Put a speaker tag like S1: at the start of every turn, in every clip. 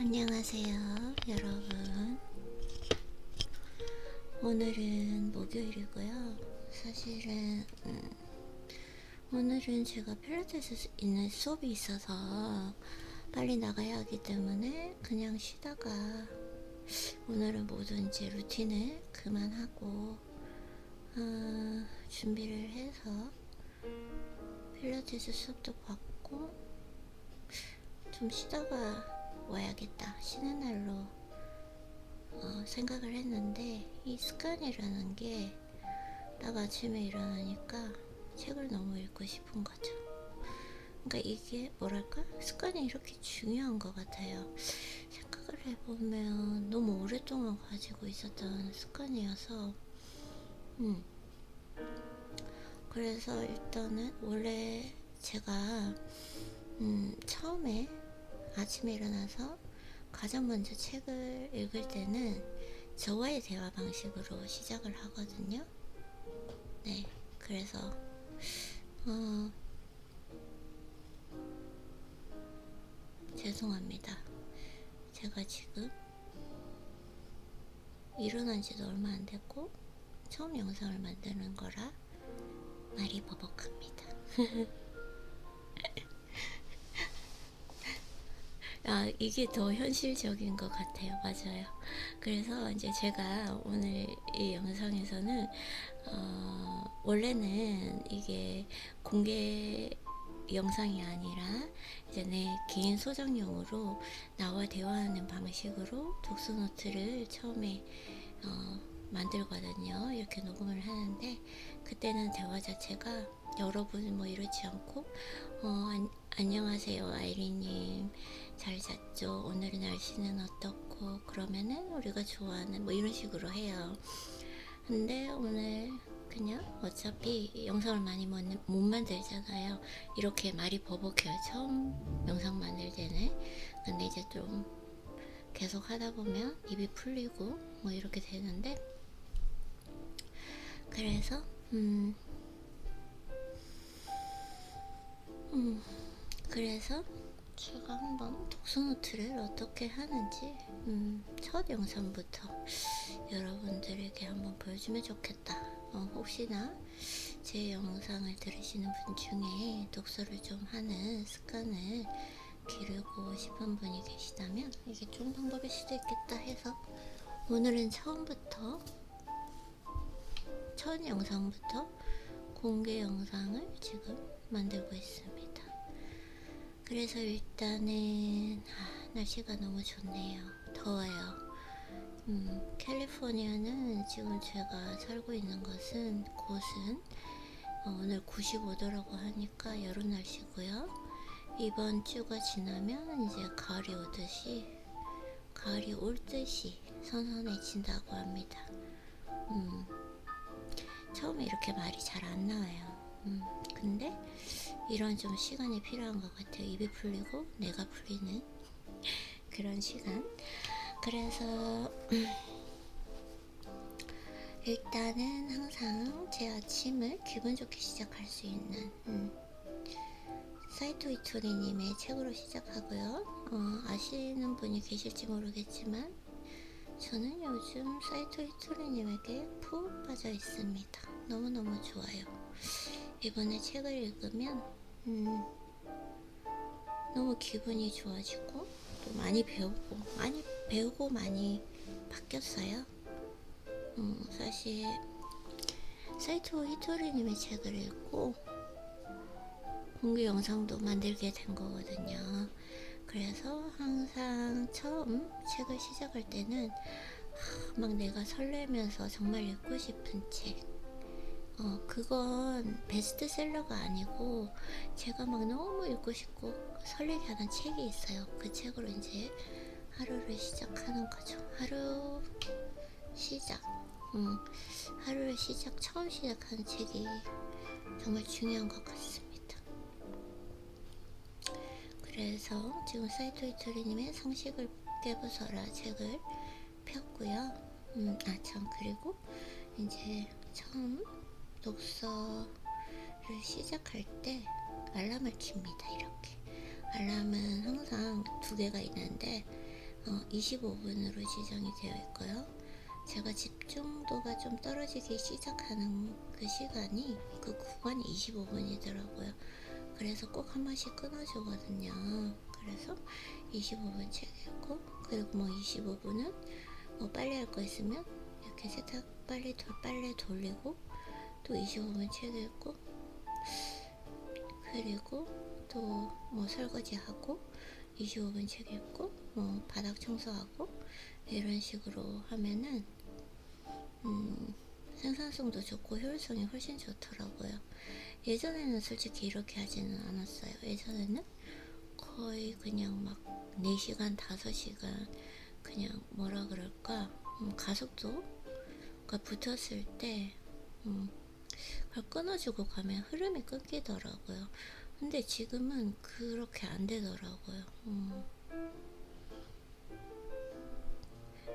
S1: 안녕하세요, 여러분. 오늘은 목요일이고요. 사실은 오늘은 제가 필라테스 있는 수업이 있어서 빨리 나가야 하기 때문에 그냥 쉬다가 오늘은 모든 이제 루틴을 그만하고 준비를 해서 필라테스 수업도 받고 좀 쉬다가 와야겠다, 쉬는 날로 생각을 했는데, 이 습관이라는 게 딱 아침에 일어나니까 책을 너무 읽고 싶은 거죠. 그러니까 이게 뭐랄까, 습관이 이렇게 중요한 것 같아요. 생각을 해보면 너무 오랫동안 가지고 있었던 습관이어서 그래서 일단은 원래 제가 처음에 아침에 일어나서 가장 먼저 책을 읽을 때는 저와의 대화 방식으로 시작을 하거든요. 네, 그래서 죄송합니다. 제가 지금 일어난 지도 얼마 안 됐고 처음 영상을 만드는 거라 말이 버벅합니다. 이게 더 현실적인 것 같아요. 맞아요. 그래서 이제 제가 오늘 이 영상에서는 원래는 이게 공개 영상이 아니라 이제 내 개인 소장용으로 나와 대화하는 방식으로 독서노트를 처음에 만들거든요. 이렇게 녹음을 하는데, 그때는 대화 자체가 여러분 뭐 이렇지 않고 안녕하세요 아이리님, 잘 잤죠? 오늘의 날씨는 어떻고, 그러면은 우리가 좋아하는 뭐 이런 식으로 해요. 근데 오늘 그냥 어차피 영상을 많이 못 만들잖아요. 이렇게 말이 버벅해요, 처음 영상 만들 때는. 근데 이제 좀 계속 하다 보면 입이 풀리고 뭐 이렇게 되는데, 그래서 그래서 제가 한번 독서노트를 어떻게 하는지 첫 영상부터 여러분들에게 한번 보여주면 좋겠다. 혹시나 제 영상을 들으시는 분 중에 독서를 좀 하는 습관을 기르고 싶은 분이 계시다면 이게 좋은 방법일 수도 있겠다 해서 오늘은 첫 영상부터 공개 영상을 지금 만들고 있습니다. 그래서 일단은 날씨가 너무 좋네요. 더워요. 캘리포니아는 지금 제가 살고 있는 곳은 오늘 95도라고 하니까 여름 날씨고요. 이번 주가 지나면 이제 가을이 올 듯이 선선해진다고 합니다. 처음에 이렇게 말이 잘 안 나와요. 근데 이런 좀 시간이 필요한 것 같아요. 입이 풀리고 내가 풀리는 그런 시간. 그래서 일단은 항상 제 아침을 기분 좋게 시작할 수 있는 사이토 이토리님의 책으로 시작하고요. 아시는 분이 계실지 모르겠지만 저는 요즘 사이토 히토리님에게 푹 빠져 있습니다. 너무너무 좋아요. 이번에 책을 읽으면 너무 기분이 좋아지고 또 많이 배우고 많이 바뀌었어요. 사실 사이토 히토리님의 책을 읽고 공개 영상도 만들게 된 거거든요. 그래서 항상 처음 책을 시작할 때는 막 내가 설레면서 정말 읽고 싶은 책, 그건 베스트셀러가 아니고 제가 막 너무 읽고 싶고 설레게 하는 책이 있어요. 그 책으로 이제 하루를 시작하는 거죠. 처음 시작하는 책이 정말 중요한 것 같습니다. 그래서 지금 사이토 이토리님의 성식을 깨부숴라 책을 폈고요. 그리고 이제 처음 독서를 시작할 때 알람을 킵니다. 이렇게 알람은 항상 2개가 있는데 25분으로 지정이 되어 있고요. 제가 집중도가 좀 떨어지기 시작하는 그 시간이, 그 구간이 25분이더라고요. 그래서 꼭 한 번씩 끊어주거든요. 그래서 25분 책 읽고, 그리고 뭐 25분은 뭐 빨래 할 거 있으면 이렇게 세탁 빨래 돌리고, 또 25분 책 읽고, 그리고 또 뭐 설거지 하고 25분 책 읽고, 뭐 바닥 청소하고, 이런 식으로 하면은 생산성도 좋고 효율성이 훨씬 좋더라고요. 예전에는 솔직히 이렇게 하지는 않았어요. 예전에는 거의 그냥 막 4시간 5시간 그냥 뭐라 그럴까, 가속도가 붙었을 때 그걸 끊어주고 가면 흐름이 끊기더라고요. 근데 지금은 그렇게 안 되더라고요.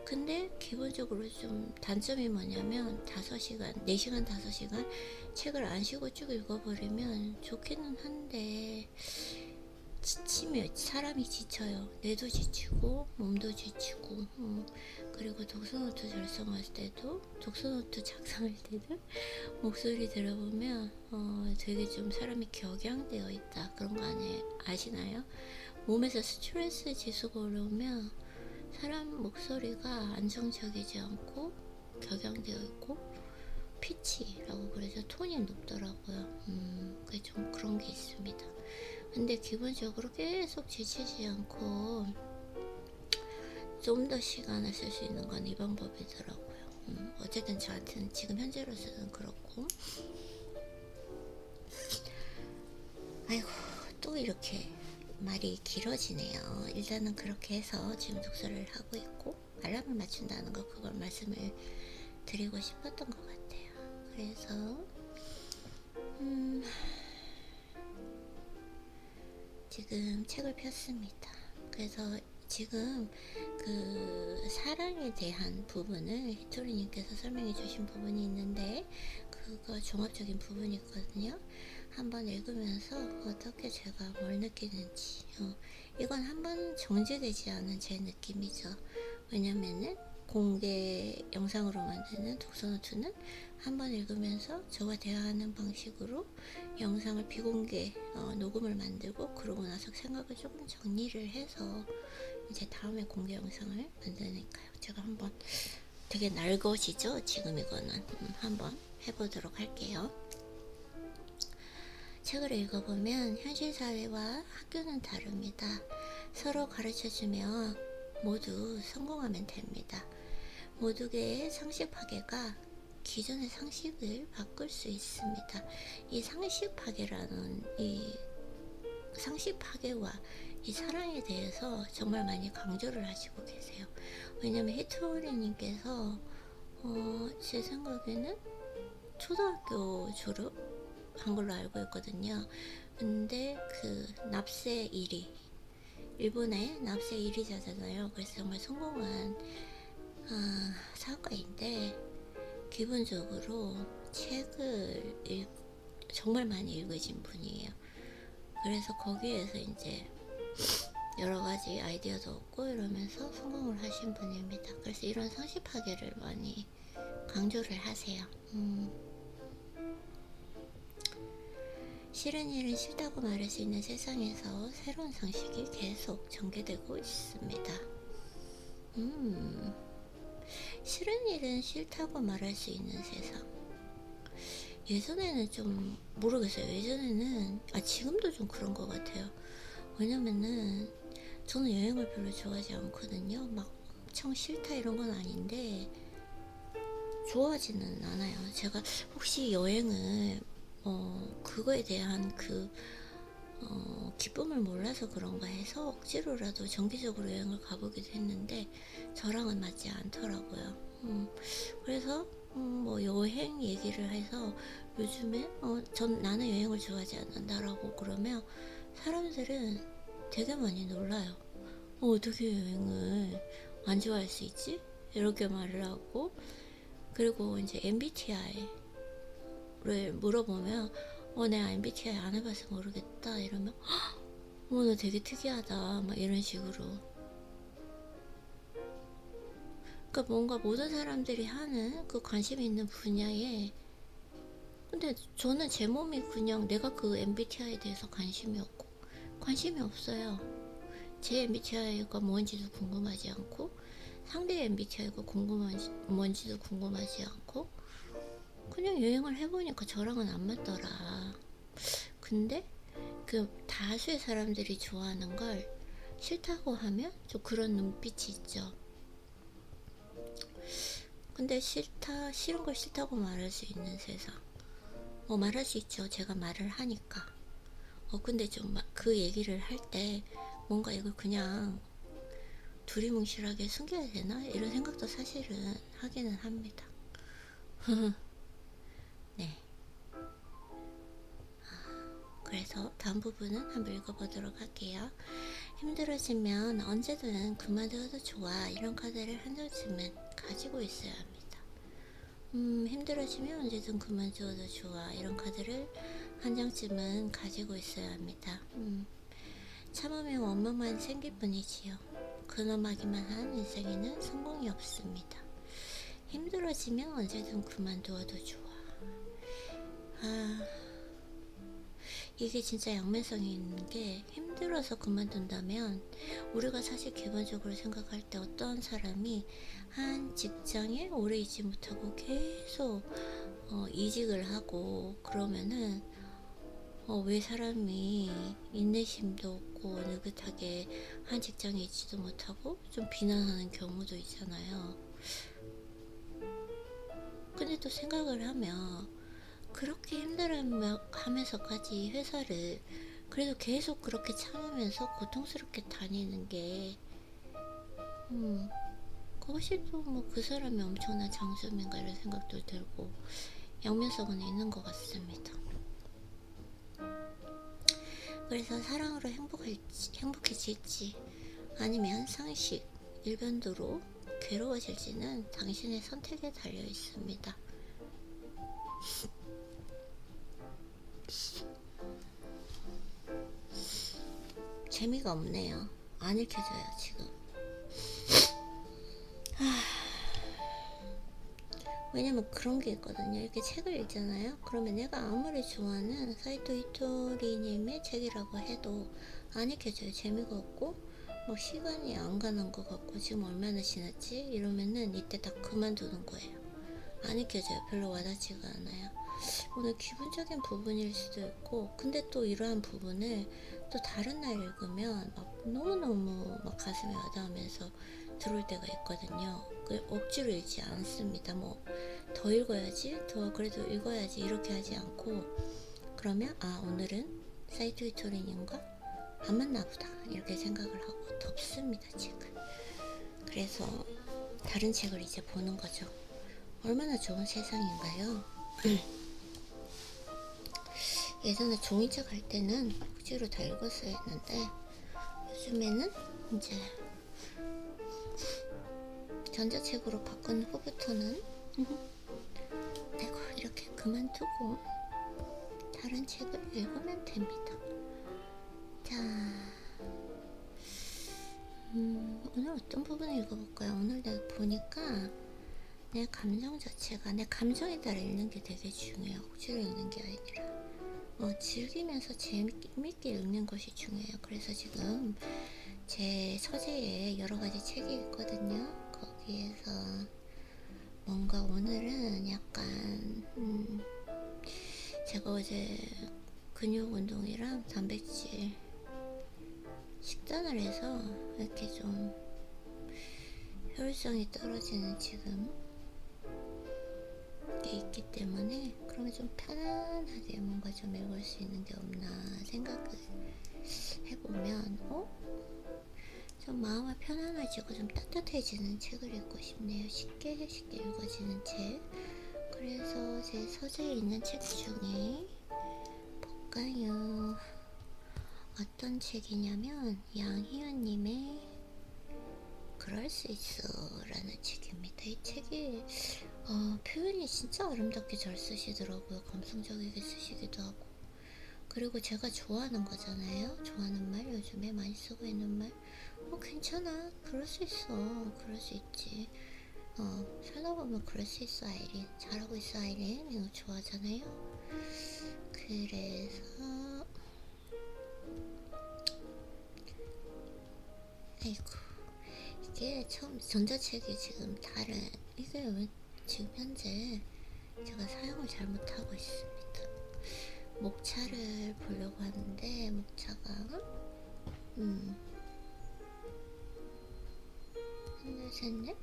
S1: 근데 기본적으로 좀 단점이 뭐냐면 5시간, 4시간, 5시간 책을 안 쉬고 쭉 읽어버리면 좋기는 한데, 지치면 사람이 지쳐요. 뇌도 지치고 몸도 지치고. 그리고 독서노트 작성할 때도, 독서노트 작성할 때도 목소리 들어보면 되게 좀 사람이 격양되어 있다, 그런 거 아시나요? 몸에서 스트레스 지수가 올라오면 사람 목소리가 안정적이지 않고 격양되어 있고, 피치라고 그래서 톤이 높더라고요. 그게 좀 그런 게 있습니다. 근데 기본적으로 계속 지치지 않고 좀 더 시간을 쓸 수 있는 건 이 방법이더라고요. 어쨌든 저한테는 지금 현재로서는 그렇고. 아이고, 또 이렇게 말이 길어지네요. 일단은 그렇게 해서 지금 독서를 하고 있고, 알람을 맞춘다는 거, 그걸 말씀을 드리고 싶었던 것 같아요. 그래서 지금 책을 폈습니다. 그래서 지금 그 사랑에 대한 부분을 히토리님께서 설명해 주신 부분이 있는데, 그거 종합적인 부분이 있거든요. 한번 읽으면서 어떻게 제가 뭘 느끼는지, 이건 한번 정제되지 않은 제 느낌이죠. 왜냐면은 공개 영상으로 만드는 독서노트는 한번 읽으면서 저와 대화하는 방식으로 영상을 비공개 녹음을 만들고, 그러고 나서 생각을 조금 정리를 해서 이제 다음에 공개 영상을 만드니까요. 제가 한번, 되게 날것이죠 지금 이거는. 한번 해보도록 할게요. 책을 읽어보면 현실 사회와 학교는 다릅니다. 서로 가르쳐주며 모두 성공하면 됩니다. 모두의 상식 파괴가 기존의 상식을 바꿀 수 있습니다. 이 상식 파괴라는, 이 상식 파괴와 이 사랑에 대해서 정말 많이 강조를 하시고 계세요. 왜냐면 히토리님께서 제 생각에는 초등학교 졸업한 걸로 알고 있거든요. 근데 그 납세 1위, 일본의 납세 1위자잖아요. 그래서 정말 성공한 사업가인데, 기본적으로 책을 정말 많이 읽으신 분이에요. 그래서 거기에서 이제 여러 가지 아이디어도 얻고 이러면서 성공을 하신 분입니다. 그래서 이런 상식 파괴를 많이 강조를 하세요. 싫은 일은 싫다고 말할 수 있는 세상에서 새로운 상식이 계속 전개되고 있습니다. 싫은 일은 싫다고 말할 수 있는 세상. 예전에는 좀 모르겠어요. 예전에는, 지금도 좀 그런 것 같아요. 왜냐면은 저는 여행을 별로 좋아하지 않거든요. 막 엄청 싫다 이런 건 아닌데 좋아하지는 않아요. 제가 혹시 여행을 그거에 대한 기쁨을 몰라서 그런가 해서 억지로라도 정기적으로 여행을 가보기도 했는데 저랑은 맞지 않더라고요. 그래서 뭐 여행 얘기를 해서 요즘에 나는 여행을 좋아하지 않는다라고 그러면 사람들은 되게 많이 놀라요. 어떻게 여행을 안 좋아할 수 있지? 이렇게 말을 하고, 그리고 이제 MBTI를 물어보면 내가 MBTI 안 해봐서 모르겠다 이러면 너 되게 특이하다 막 이런 식으로 그러니까 뭔가 모든 사람들이 하는 그 관심 있는 분야에, 근데 저는 제 몸이 그냥 내가 그 MBTI에 대해서 관심이 없어요. 제 MBTI가 뭔지도 궁금하지 않고, 상대의 MBTI가 뭔지도 궁금하지 않고, 그냥 여행을 해보니까 저랑은 안 맞더라. 근데 그 다수의 사람들이 좋아하는 걸 싫다고 하면 좀 그런 눈빛이 있죠. 근데 싫은 걸 싫다고 말할 수 있는 세상. 말할 수 있죠. 제가 말을 하니까. 근데 좀 그 얘기를 할 때 뭔가 이걸 그냥 두리뭉실하게 숨겨야 되나? 이런 생각도 사실은 하기는 합니다. 네. 그래서 다음 부분은 한번 읽어보도록 할게요. 힘들어지면 언제든 그만둬도 좋아. 이런 카드를 한 장쯤은 가지고 있어야 합니다. 힘들어지면 언제든 그만둬도 좋아. 이런 카드를 한 장쯤은 가지고 있어야 합니다. 참으면 원망만 생길 뿐이지요. 근엄하기만 한 인생에는 성공이 없습니다. 힘들어지면 언제든 그만두어도 좋아. 이게 진짜 양면성이 있는 게, 힘들어서 그만둔다면 우리가 사실 기본적으로 생각할 때 어떤 사람이 한 직장에 오래 있지 못하고 계속 이직을 하고 그러면은 왜 사람이 인내심도 없고 느긋하게 한 직장에 있지도 못하고 좀 비난하는 경우도 있잖아요. 근데 또 생각을 하면 그렇게 힘들어하면서까지 회사를 그래도 계속 그렇게 참으면서 고통스럽게 다니는 게 그것이 또 뭐 그 사람의 엄청난 장점인가 이런 생각도 들고, 양면성은 있는 것 같습니다. 그래서 사랑으로 행복해질지 아니면 상식, 일변도로 괴로워질지는 당신의 선택에 달려 있습니다. 재미가 없네요. 안 읽혀져요 지금. 왜냐면 그런 게 있거든요. 이렇게 책을 읽잖아요. 그러면 내가 아무리 좋아하는 사이토 히토리님의 책이라고 해도 안 읽혀져요. 재미가 없고 뭐 시간이 안 가는 것 같고, 지금 얼마나 지났지? 이러면은 이때 다 그만두는 거예요. 안 읽혀져요. 별로 와닿지가 않아요. 오늘 기본적인 부분일 수도 있고, 근데 또 이러한 부분을 또 다른 날 읽으면 막 너무너무 막 가슴에 와닿으면서 들어올 때가 있거든요. 억지로 읽지 않습니다. 뭐 더 읽어야지, 더 그래도 읽어야지 이렇게 하지 않고, 그러면 오늘은 사이토 히토리님과 안 맞나 보다 이렇게 생각을 하고 덮습니다 책을. 그래서 다른 책을 이제 보는 거죠. 얼마나 좋은 세상인가요? 예전에 종이책 할 때는 억지로 다 읽었어야 했는데, 요즘에는 이제 전자책으로 바꾼 후부터는 내가 이렇게 그만두고 다른 책을 읽으면 됩니다. 자, 오늘 어떤 부분을 읽어볼까요? 오늘 내가 보니까 내 감정 자체가, 내 감정에 따라 읽는 게 되게 중요해요. 억지로 읽는 게 아니라 즐기면서 재밌게 읽는 것이 중요해요. 그래서 지금 제 서재에 여러 가지 책이 있거든요. 거기에서 뭔가 오늘은 약간 제가 어제 근육 운동이랑 단백질 식단을 해서 이렇게 좀 효율성이 떨어지는 지금 게 있기 때문에, 그러면 좀 편안하게 뭔가 좀 읽을 수 있는 게 없나 생각을 해보면 좀 마음이 편안해지고 좀 따뜻해지는 책을 읽고 싶네요. 쉽게 읽어지는 책. 그래서 제 서재에 있는 책 중에 볼까요? 어떤 책이냐면 양희은님의 그럴 수 있어 라는 책입니다. 이 책이 표현이 진짜 아름답게 잘 쓰시더라고요. 감성적이게 쓰시기도 하고, 그리고 제가 좋아하는 거잖아요. 좋아하는 말, 요즘에 많이 쓰고 있는 말. 괜찮아, 그럴 수 있어, 그럴 수 있지, 살다 보면 그럴 수 있어 아이린. 잘하고 있어 아이린. 이거 좋아하잖아요. 그래서 아이고 이게 처음 전자책이 지금 다른 이게 왜 지금 현재 제가 사용을 잘못하고 있습니다. 목차를 보려고 하는데 목차가 하나 셋넷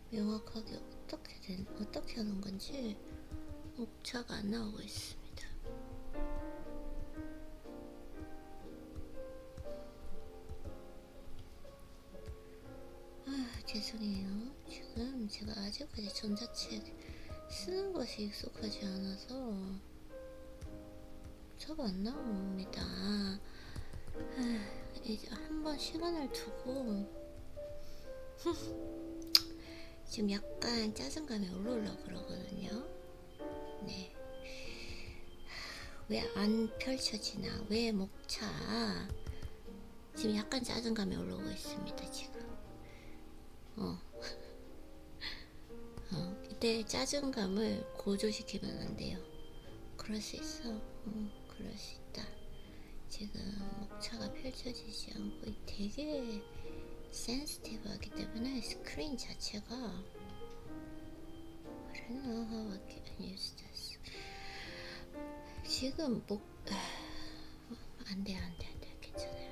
S1: 명확하게 어떻게 하는 건지 목차가 안 나오고 있습니다. 죄송해요. 지금 제가 아직까지 전자책 쓰는 것이 익숙하지 않아서 저가 안 나옵니다. 이제 한번 시간을 두고 지금 약간 짜증감이 올라오려고 그러거든요. 네. 왜 안 펼쳐지나? 왜 목차? 지금 약간 짜증감이 올라오고 있습니다. 지금. 이때 짜증감을 고조시키면 안 돼요. 그럴 수 있어. 그럴 수 있다. 지금 목차가 펼쳐지지 않고 되게 센시티브하기 때문에 스크린 자체가 I don't know how I can use this. 지금 안돼 괜찮아요.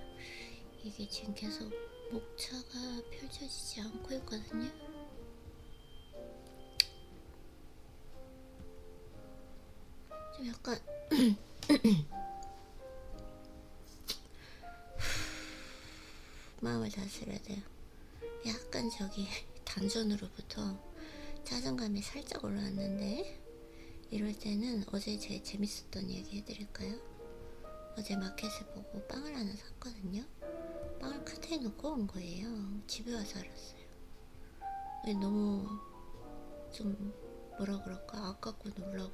S1: 이게 지금 계속 목차가 펼쳐지지 않고 있거든요. 좀 약간 마음을 다스려야 돼요. 약간 저기 단전으로부터 자존감이 살짝 올라왔는데 이럴 때는 어제 제일 재밌었던 얘기 해드릴까요? 어제 마켓을 보고 빵을 하나 샀거든요. 빵을 카트에 놓고 온 거예요. 집에 와서 알았어요. 너무 좀 뭐라 그럴까 아깝고 놀라고,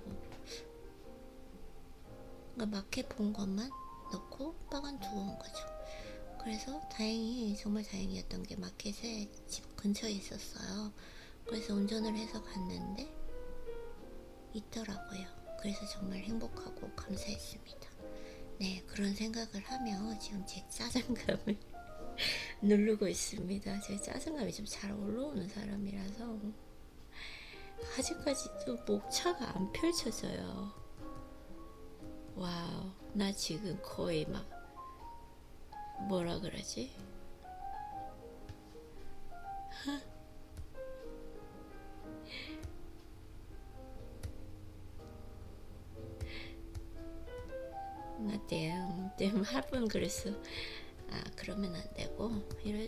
S1: 그러니까 마켓 본 것만 넣고 빵은 두고 온 거죠. 그래서 정말 다행이었던 게 마켓에 집 근처에 있었어요. 그래서 운전을 해서 갔는데 있더라고요. 그래서 정말 행복하고 감사했습니다. 네, 그런 생각을 하며 지금 제 짜증감을 누르고 있습니다. 제 짜증감이 좀 잘 올라오는 사람이라서 아직까지도 목차가 안 펼쳐져요. 와우, 나 지금 거의 막 뭐라 그러지? 나 땜 할분 그랬어. 그러면 안 되고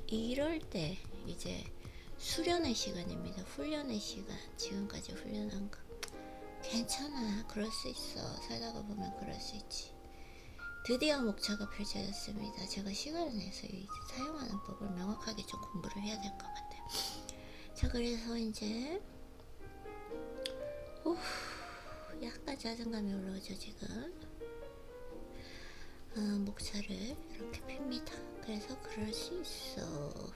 S1: 이럴 때 이제 수련의 시간입니다. 훈련의 시간. 지금까지 훈련한 거 괜찮아. 그럴 수 있어. 살다가 보면 그럴 수 있지. 드디어 목차가 펼쳐졌습니다. 제가 시간을 내서 사용하는 법을 명확하게 좀 공부를 해야 될 것 같아요. 자, 그래서 이제 약간 짜증감이 올라오죠 지금. 목차를 이렇게 핍니다. 그래서 그럴 수 있어.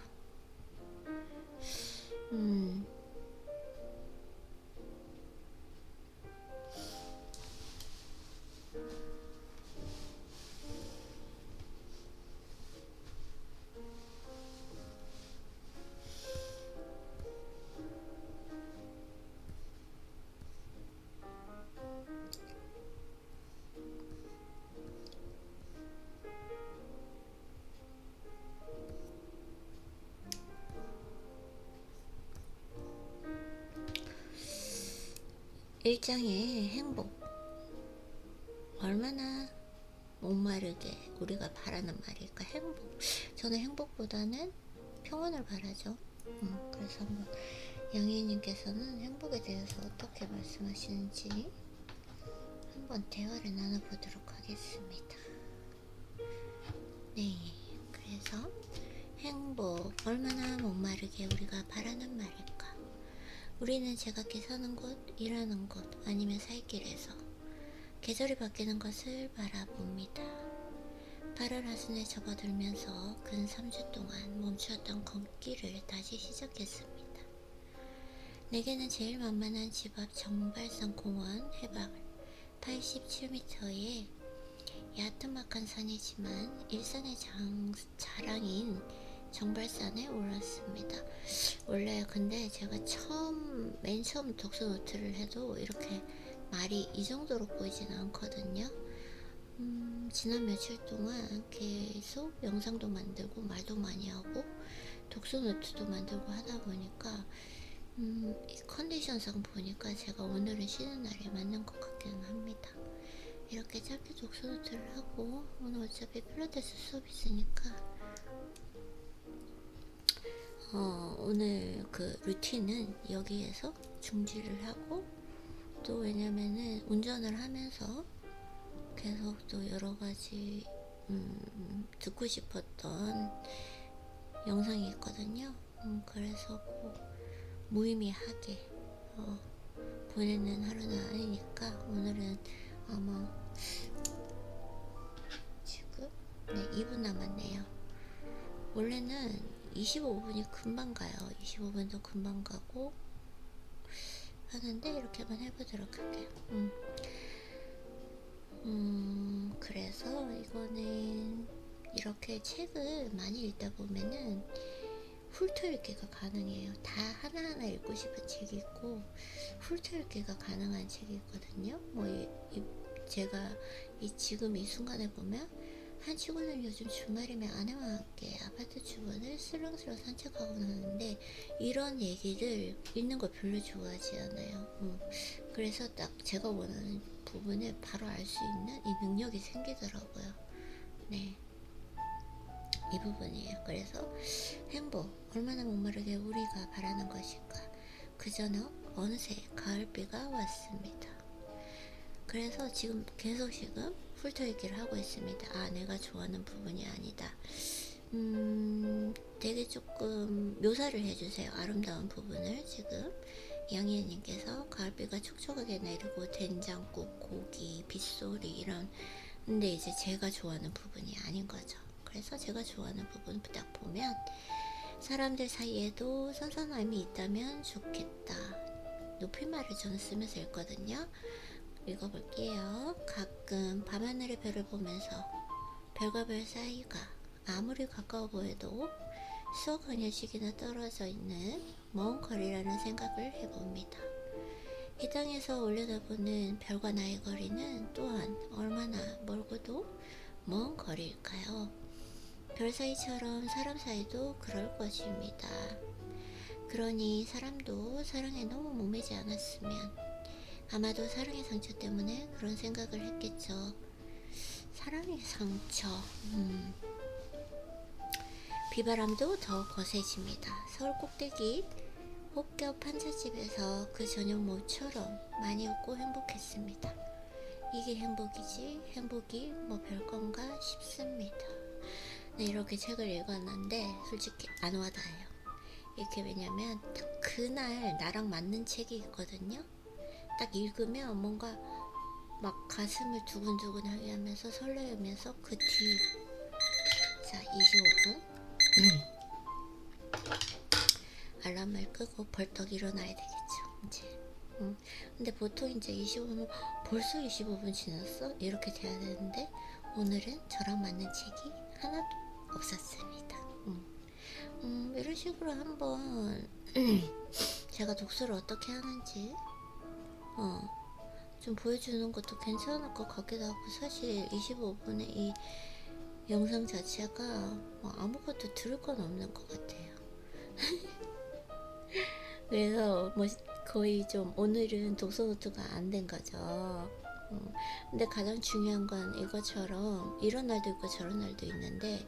S1: 일장의 행복, 얼마나 목마르게 우리가 바라는 말일까. 행복, 저는 행복보다는 평온을 바라죠. 그래서 한번 양희님께서는 행복에 대해서 어떻게 말씀하시는지 한번 대화를 나눠보도록 하겠습니다. 네, 그래서 행복, 얼마나 목마르게 우리가 바라는 말일까. 우리는 제각기 사는 곳, 일하는 곳, 아니면 살 길에서 계절이 바뀌는 것을 바라봅니다. 8월 하순에 접어들면서 근 3주 동안 멈추었던 걷기를 다시 시작했습니다. 내게는 제일 만만한 집 앞 정발산 공원 해발 87m의 야트막한 산이지만 일산의 자랑인 정발산에 올랐습니다. 원래 근데 제가 맨 처음 독서 노트를 해도 이렇게 말이 이 정도로 보이진 않거든요. 지난 며칠 동안 계속 영상도 만들고 말도 많이 하고 독서 노트도 만들고 하다 보니까 이 컨디션상 보니까 제가 오늘은 쉬는 날에 맞는 것 같기는 합니다. 이렇게 짧게 독서 노트를 하고 오늘 어차피 필라테스 수업 있으니까 오늘 그 루틴은 여기에서 중지를 하고, 또 왜냐면은 운전을 하면서 계속 또 여러 가지 듣고 싶었던 영상이 있거든요. 그래서 꼭 무의미하게 보내는 하루는 아니니까 오늘은 아마 지금 2분 남았네요. 원래는 25분이 금방 가요. 25분도 금방 가고 하는데 이렇게만 해보도록 할게요. 그래서 이거는 이렇게 책을 많이 읽다 보면은 훑어읽기가 가능해요. 다 하나하나 읽고 싶은 책이 있고 훑어읽기가 가능한 책이 있거든요. 제가 지금 이 순간에 보면 한 친구는 요즘 주말이면 아내와 함께 아파트 주변을 슬렁슬렁 산책하곤 하는데 이런 얘기를 읽는 걸 별로 좋아하지 않아요. 그래서 딱 제가 원하는 부분을 바로 알 수 있는 이 능력이 생기더라고요. 네, 이 부분이에요. 그래서 행복, 얼마나 목마르게 우리가 바라는 것일까. 그저녁 어느새 가을비가 왔습니다. 그래서 지금 훑어읽기를 하고 있습니다. 내가 좋아하는 부분이 아니다. 되게 조금 묘사를 해주세요. 아름다운 부분을. 지금 양희애님께서 가을비가 촉촉하게 내리고 된장국, 고기, 빗소리 이런, 근데 이제 제가 좋아하는 부분이 아닌 거죠. 그래서 제가 좋아하는 부분 딱 보면 사람들 사이에도 선선함이 있다면 좋겠다. 높임말을 저는 쓰면서 읽거든요. 읽어볼게요. 가끔 밤하늘의 별을 보면서 별과 별 사이가 아무리 가까워 보여도 수억 헌혈씩이나 떨어져 있는 먼 거리라는 생각을 해봅니다. 이 땅에서 올려다보는 별과 나의 거리는 또한 얼마나 멀고도 먼 거리일까요? 별 사이처럼 사람 사이도 그럴 것입니다. 그러니 사람도 사랑에 너무 목매지 않았으면 아마도 사랑의 상처 때문에 그런 생각을 했겠죠. 사랑의 상처. 비바람도 더 거세집니다. 서울 꼭대기 혹겹 판잣집에서 그 저녁 모처럼 많이 웃고 행복했습니다. 이게 행복이지 행복이 뭐 별건가 싶습니다. 네, 이렇게 책을 읽었는데 솔직히 안 와닿아요. 이렇게 왜냐면 딱 그날 나랑 맞는 책이 있거든요. 딱 읽으면 뭔가 막 가슴을 두근두근하게 하면서 설레면서 그 뒤, 자 25분 알람을 끄고 벌떡 일어나야 되겠죠 이제. 근데 보통 이제 25분 벌써 25분 지났어? 이렇게 돼야 되는데 오늘은 저랑 맞는 책이 하나도 없었습니다. 이런 식으로 한번 제가 독서를 어떻게 하는지 좀 보여주는 것도 괜찮을 것 같기도 하고, 사실 25분의 이 영상 자체가 아무것도 들을 건 없는 것 같아요. 그래서 거의 좀 오늘은 독서 노트가 안 된 거죠. 근데 가장 중요한 건 이것처럼 이런 날도 있고 저런 날도 있는데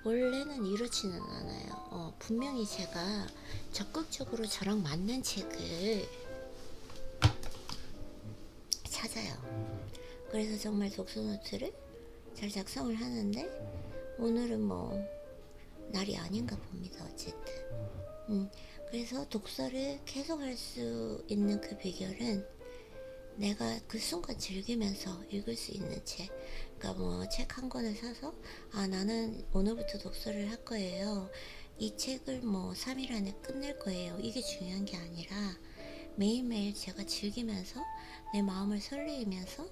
S1: 원래는 이렇지는 않아요. 분명히 제가 적극적으로 저랑 맞는 책을 찾아요. 그래서 정말 독서 노트를 잘 작성을 하는데 오늘은 뭐 날이 아닌가 봅니다. 어쨌든 그래서 독서를 계속 할 수 있는 그 비결은 내가 그 순간 즐기면서 읽을 수 있는 책. 그러니까 뭐 책 한 권을 사서 나는 오늘부터 독서를 할 거예요. 이 책을 뭐 3일 안에 끝낼 거예요. 이게 중요한 게 아니라 매일매일 제가 즐기면서 내 마음을 설레이면서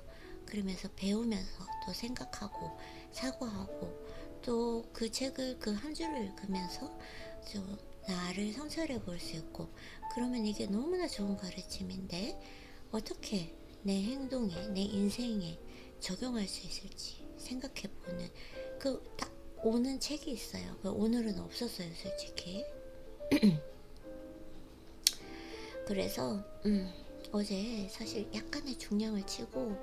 S1: 그러면서 배우면서 또 생각하고 사고하고 또 그 책을 그 한 줄을 읽으면서 좀 나를 성찰해 볼 수 있고 그러면 이게 너무나 좋은 가르침인데 어떻게 내 행동에 내 인생에 적용할 수 있을지 생각해 보는 그 딱 오는 책이 있어요. 오늘은 없었어요, 솔직히. 그래서 어제 사실 약간의 중량을 치고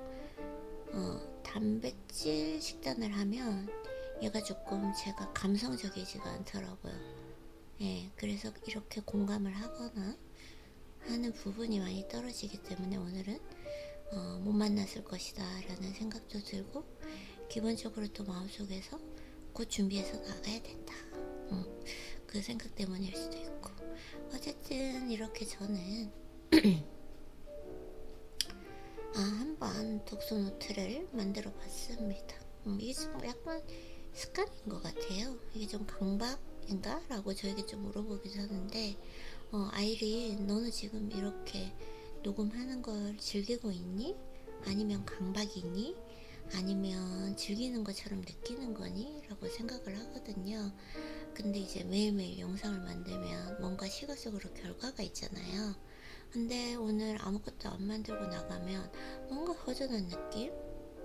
S1: 단백질 식단을 하면 얘가 조금 제가 감성적이지가 않더라고요. 예, 그래서 이렇게 공감을 하거나 하는 부분이 많이 떨어지기 때문에 오늘은 못 만났을 것이다 라는 생각도 들고 기본적으로 또 마음속에서 곧 준비해서 나가야 된다. 그 생각 때문일 수도 있고 어쨌든 이렇게 저는 한번 독서 노트를 만들어 봤습니다. 이게 좀 약간 습관인 것 같아요. 이게 좀 강박인가? 라고 저에게 좀 물어보기도 하는데 아이린 너는 지금 이렇게 녹음하는 걸 즐기고 있니? 아니면 강박이니? 아니면 즐기는 것처럼 느끼는 거니? 라고 생각을 하거든요. 근데 이제 매일매일 영상을 만들면 뭔가 시각적으로 결과가 있잖아요. 근데 오늘 아무것도 안 만들고 나가면 뭔가 허전한 느낌?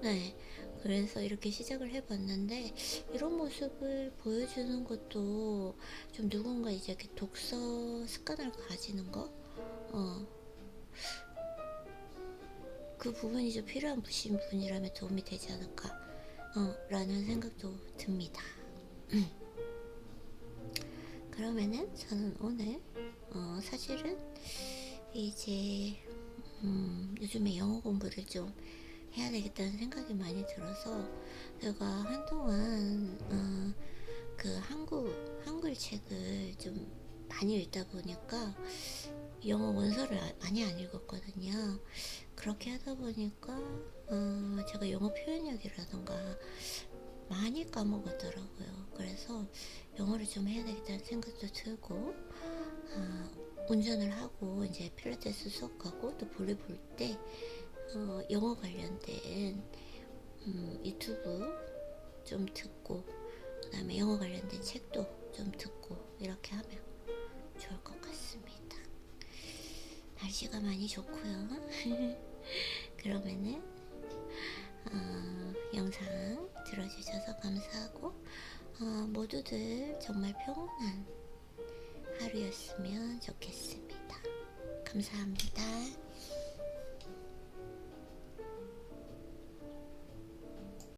S1: 네. 그래서 이렇게 시작을 해봤는데 이런 모습을 보여주는 것도 좀 누군가 이제 이렇게 독서 습관을 가지는 거? 그 부분이 좀 필요한 분이라면 도움이 되지 않을까? 라는 생각도 듭니다. 그러면은 저는 오늘 사실은 이제 요즘에 영어 공부를 좀 해야 되겠다는 생각이 많이 들어서 제가 한동안 그 한글 책을 좀 많이 읽다 보니까 영어 원서를 많이 안 읽었거든요. 그렇게 하다 보니까 제가 영어 표현력이라던가 많이 까먹었더라고요. 그래서 영어를 좀 해야 되겠다는 생각도 들고 운전을 하고 이제 필라테스 수업 가고 또 볼일 볼 때 영어 관련된 유튜브 좀 듣고 그 다음에 영어 관련된 책도 좀 듣고 이렇게 하면 좋을 것 같습니다. 날씨가 많이 좋고요. 그러면은 영상 들어주셔서 감사하고 모두들 정말 평온한 하루였으면 좋겠습니다. 감사합니다.